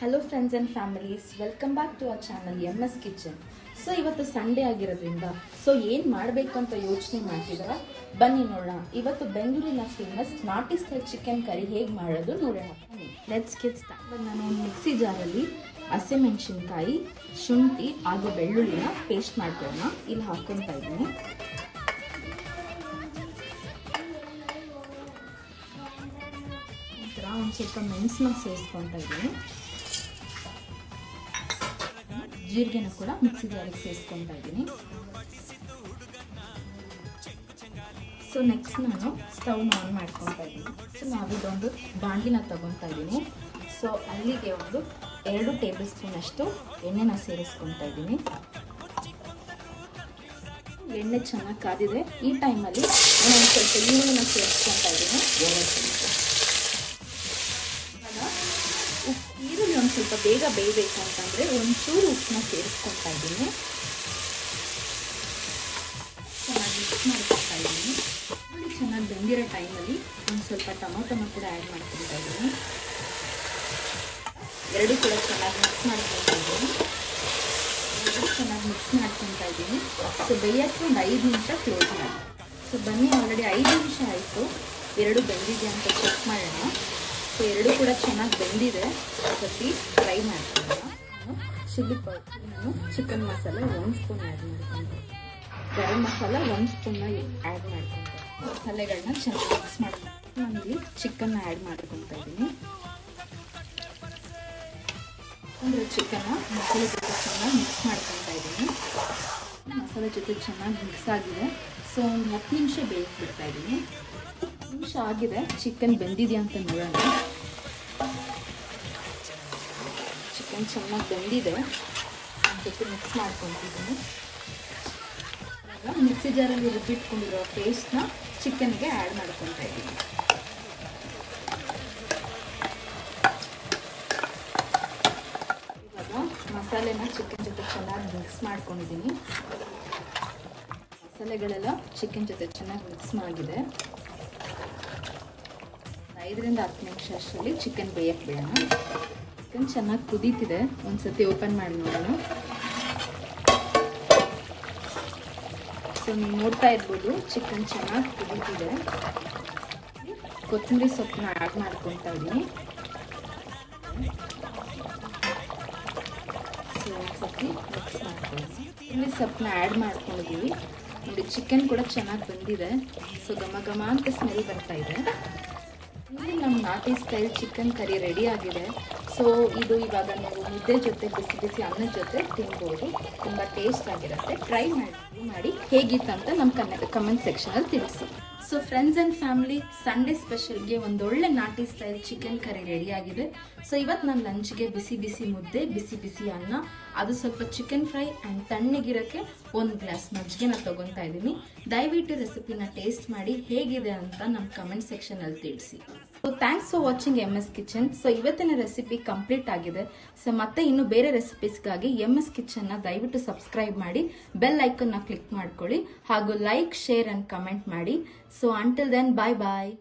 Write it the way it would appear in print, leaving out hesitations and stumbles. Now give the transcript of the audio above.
Hello friends and families, welcome back to our channel MS kitchen. So ಇವತ್ತು Sunday ಆಗಿರೋದ್ರಿಂದ ಏನು ಮಾಡಬೇಕು ಅಂತ ಯೋಚನೆ ಮಾಡ್ತಿದ್ದೀರಾ? ಬನ್ನಿ ನೋಡೋಣ. ಇವತ್ತು ಬೆಂಗಳೂರಿನ ಫೇಮಸ್ ನಾಟಿ ಸ್ಟೈಲ್ ಚಿಕನ್ ಕರಿ ಹೇಗೆ ಮಾಡೋದು ನೋಡೋಣ. Let's get start. ನಾನು ಒಂದು ಮಿಕ್ಸಿ ಜಾರಲ್ಲಿ ಹಸಿಮೆಣಸಿನ್ಕಾಯಿ, ಶುಂಠಿ ಹಾಗೂ ಬೆಳ್ಳುಳ್ಳಿನ ಪೇಸ್ಟ್ ಮಾಡ್ಕೊಳ್ಳೋಣ. ಇಲ್ಲಿ ಹಾಕ್ಕೊತಾ ಇದ್ದೀನಿ. ಈ ಥರ ಒಂದು ಸ್ವಲ್ಪ ಮೆಣಸನ್ನ ಸೇರಿಸ್ಕೊತಾ ಇದ್ದೀನಿ. ಜೀರಿಗೆನ ಕೂಡ ಮಿಕ್ಸಿ ಜಾರಿಗೆ ಸೇರಿಸ್ಕೊತಾ ಇದ್ದೀನಿ. ಸೊ ನೆಕ್ಸ್ಟ್ ನಾನು ಸ್ಟವ್ನ ಆನ್ ಮಾಡ್ಕೊತಾ ಇದ್ದೀನಿ. ಸೊ ನಾವಿದೊಂದು ಬಾಣಲಿನ ತಗೊತಾ ಇದ್ದೀನಿ. ಸೊ ಅಲ್ಲಿಗೆ ಒಂದು 2 ಟೇಬಲ್ ಸ್ಪೂನ್ ಅಷ್ಟು ಎಣ್ಣೆನ ಸೇರಿಸ್ಕೊತಾ ಇದ್ದೀನಿ. ಎಣ್ಣೆ ಚೆನ್ನಾಗಿ ಕಾದಿದೆ. ಈ ಟೈಮಲ್ಲಿ ನಾನು ಸ್ವಲ್ಪ ಈರುಳ್ಳಿನ ಸೇರಿಸ್ಕೊತಾ ಇದ್ದೀನಿ. ಈರುಳ್ಳಿ ಒಂದು ಸ್ವಲ್ಪ ಬೇಗ ಬೇಯಬೇಕು ಅಂತಂದರೆ ಒಂಚೂರು ಉಪ್ಪನ್ನ ಸೇರಿಸ್ಕೊತಾ ಇದ್ದೀನಿ. ಚೆನ್ನಾಗಿ ಮಿಕ್ಸ್ ಮಾಡ್ಕೊತಾ ಇದ್ದೀನಿ. ಈರುಳ್ಳಿ ಚೆನ್ನಾಗಿ ಬೆಂದಿರೋ ಟೈಮಲ್ಲಿ ಒಂದು ಸ್ವಲ್ಪ ಟೊಮೊಟೊನ ಕೂಡ ಆ್ಯಡ್ ಮಾಡ್ಕೊತಾ ಇದ್ದೀನಿ. ಎರಡು ಕೂಡ ಚೆನ್ನಾಗಿ ಮಿಕ್ಸ್ ಮಾಡ್ಕೊತಾ ಇದ್ದೀನಿ. ಸೊ ಬೇಯಕ್ಕೆ ಒಂದು 5 ನಿಮಿಷ ಕ್ಲೋಸ್ ಮಾಡಿ. ಸೊ ಬನ್ನಿ, ಆಲ್ರೆಡಿ 5 ನಿಮಿಷ ಆಯಿತು. ಎರಡು ಬೆಂದಿದೆ ಅಂತ ಚೆಕ್ ಮಾಡೋಣ. ಸೊ ಎರಡು ಕೂಡ ಚೆನ್ನಾಗಿ ಬೆಂದಿದೆ. ಸ್ವಲ್ಪ ಫ್ರೈ ಮಾಡ್ಕೊಳ್ಳೋಣ. ಚಿಲ್ಲಿ ಪೌಡರ್, ನಾನು ಚಿಕನ್ ಮಸಾಲೆ 1 ಸ್ಪೂನ್ ಆ್ಯಡ್ ಮಾಡ್ತೀನಿ. ಗರಂ ಮಸಾಲ 1 ಸ್ಪೂನ್ನ ಆ್ಯಡ್ ಮಾಡ್ತೀನಿ. ಮಸಾಲೆಗಳನ್ನ ಚೆನ್ನಾಗಿ ಮಿಕ್ಸ್ ಮಾಡ್ಕೊಂಡು ನಾನಿಲ್ಲಿ ಚಿಕನ್ನ ಆ್ಯಡ್ ಮಾಡ್ಕೊತಾ ಇದ್ದೀನಿ. ಅಂದರೆ ಚಿಕನ್ನ ಮಸಾಲೆ ಜೊತೆ ಚೆನ್ನಾಗಿ ಮಿಕ್ಸ್ ಮಾಡ್ಕೊತಾ ಇದ್ದೀನಿ. ಮಸಾಲೆ ಜೊತೆ ಚೆನ್ನಾಗಿ ಮಿಕ್ಸ್ ಆಗಿದೆ. ಸೊ ಒಂದು 10 ನಿಮಿಷ ಬೇಯಕ್ಕೆ ಬಿಡ್ತಾ ಇದ್ದೀನಿ. 10 ನಿಮಿಷ ಆಗಿದೆ. ಚಿಕನ್ ಬೆಂದಿದೆಯಾ ಅಂತ ನೋಡೋಣ. ಚಿಕನ್ ಚೆನ್ನಾಗಿ ಬೆಂದಿದೆ. ಜೊತೆ ಮಿಕ್ಸ್ ಮಾಡ್ಕೊತಿದ್ದೀನಿ. ಮಿಕ್ಸಿ ಜಾರಲ್ಲಿ ರುಬ್ಬಿಟ್ಕೊಂಡಿರೋ ಪೇಸ್ಟ್ನ ಚಿಕನ್ಗೆ ಆ್ಯಡ್ ಮಾಡ್ಕೊತಾ ಇದ್ದೀನಿ. ಇವಾಗ ಮಸಾಲೆನ ಚಿಕನ್ ಜೊತೆ ಚೆನ್ನಾಗಿ ಮಿಕ್ಸ್ ಮಾಡ್ಕೊಂಡಿದ್ದೀನಿ. ಮಸಾಲೆಗಳೆಲ್ಲ ಚಿಕನ್ ಜೊತೆ ಚೆನ್ನಾಗಿ ಮಿಕ್ಸ್ ಆಗಿದೆ. 5 ರಿಂದ 10 ನಿಮಿಷ ಅಷ್ಟರಲ್ಲಿ ಚಿಕನ್ ಬೇಯಕ್ಕೆ ಬಿಡೋಣ. ಚಿಕನ್ ಚೆನ್ನಾಗಿ ಕುದೀತಿದೆ. ಒಂದ್ಸತಿ ಓಪನ್ ಮಾಡಿ ನೋಡೋಣ. ಸೊ ನೀವು ನೋಡ್ತಾ ಇರ್ಬೋದು, ಚಿಕನ್ ಚೆನ್ನಾಗಿ ಕುದೀತಿದೆ. ಕೊತ್ತಂಬರಿ ಸೊಪ್ಪನ್ನ ಆ್ಯಡ್ ಮಾಡ್ಕೊತಾ ಇದ್ದೀನಿ. ಸೊ ಒಂದ್ಸತಿ ಮಿಕ್ಸ್ ಮಾಡ್ಕೊಳ್ಳಿ. ಕೊತ್ತಂಬರಿ ಸೊಪ್ಪನ್ನ ಆ್ಯಡ್ ಮಾಡ್ಕೊಂಡಿದ್ದೀವಿ. ನೋಡಿ, ಚಿಕನ್ ಕೂಡ ಚೆನ್ನಾಗಿ ಬಂದಿದೆ. ಸೊ ಘಮ ಅಂತ ಸ್ಮೆಲ್ ಬರ್ತಾ ಇದೆ. ಇಲ್ಲಿ ನಮ್ಮ ನಾಟಿ ಸ್ಟೈಲ್ ಚಿಕನ್ ಕರಿ ರೆಡಿ ಆಗಿದೆ. ಸೊ ಇದು ಇವಾಗ ನೀವು ಮುದ್ದೆ ಜೊತೆ ಬಿಸಿ ಬಿಸಿ ಅನ್ನದ ಜೊತೆ ತಿನ್ಬೋದು. ತುಂಬ ಟೇಸ್ಟ್ ಆಗಿರುತ್ತೆ. ಟ್ರೈ ಮಾಡಿ ಹೇಗಿತ್ತು ಅಂತ ನಮ್ಮ ಕಮೆಂಟ್ ಸೆಕ್ಷನಲ್ಲಿ ತಿಳಿಸಿ. So friends and family, Sunday ಸ್ಪೆಷಲ್ಗೆ ಒಂದೊಳ್ಳೆ ನಾಟಿ ಸ್ಟೈಲ್ ಚಿಕನ್ ಕರಿ ರೆಡಿ ಆಗಿದೆ. ಸೊ ಇವತ್ತು ನಾನು ಲಂಚ್ಗೆ ಬಿಸಿ ಬಿಸಿ ಮುದ್ದೆ, ಬಿಸಿ ಬಿಸಿ ಅನ್ನ, ಅದು ಸ್ವಲ್ಪ ಚಿಕನ್ ಫ್ರೈ ಆ್ಯಂಡ್ ತಣ್ಣಗಿರೋಕ್ಕೆ 1 ಗ್ಲಾಸ್ ಮಜ್ಜಿಗೆನ ತೊಗೊತಾ ಇದ್ದೀನಿ. ದಯವಿಟ್ಟು ರೆಸಿಪಿನ ಟೇಸ್ಟ್ ಮಾಡಿ ಹೇಗಿದೆ ಅಂತ ನಮ್ಮ ಕಮೆಂಟ್ ಸೆಕ್ಷನಲ್ಲಿ ತಿಳಿಸಿ. So thanks for watching MS kitchen. So ಇವತ್ತಿನ ರೆಸಿಪಿ ಕಂಪ್ಲೀಟ್ ಆಗಿದೆ. ಸೊ ಮತ್ತೆ ಇನ್ನು ಬೇರೆ ರೆಸಿಪೀಸ್ಗಾಗಿ MS ಕಿಚನ್ನ ದಯವಿಟ್ಟು ಸಬ್ಸ್ಕ್ರೈಬ್ ಮಾಡಿ, ಬೆಲ್ ಐಕನ್ನ ಕ್ಲಿಕ್ ಮಾಡ್ಕೊಳ್ಳಿ, ಹಾಗೂ ಲೈಕ್, ಶೇರ್ ಆ್ಯಂಡ್ ಕಮೆಂಟ್ ಮಾಡಿ. ಸೊ ಅಂಟಿಲ್ ದೆನ್, ಬಾಯ್ ಬಾಯ್.